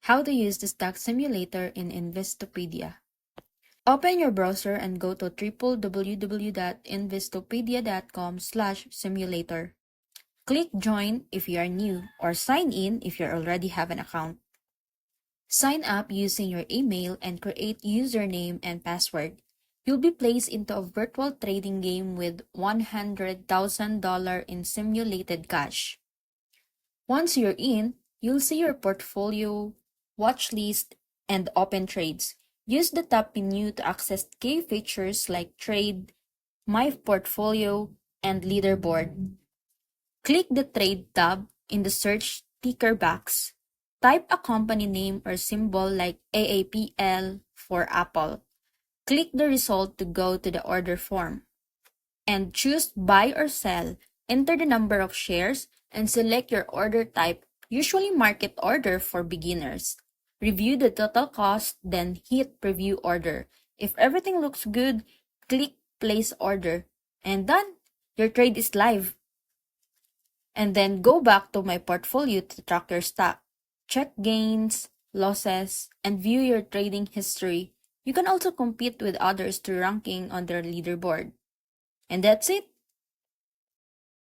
How to use the stock simulator in Investopedia. Open your browser and go to www.investopedia.com/simulator. Click Join if you are new or Sign in if you already have an account. Sign up using your email and create username and password. You'll be placed into a virtual trading game with $100,000 in simulated cash. Once you're in, you'll see your portfolio, watch list, and open trades. Use the top menu to access key features like trade, my portfolio, and leaderboard. Click the Trade tab in the search ticker box. Type a company name or symbol like AAPL for Apple. Click the result to go to the order form. And choose buy or sell. Enter the number of shares and select your order type, usually market order for beginners. Review the total cost, then hit preview order. If everything looks good, click place order. And done! Your trade is live. And then go back to my portfolio to track your stock. Check gains, losses, and view your trading history. You can also compete with others to ranking on their leaderboard. And that's it.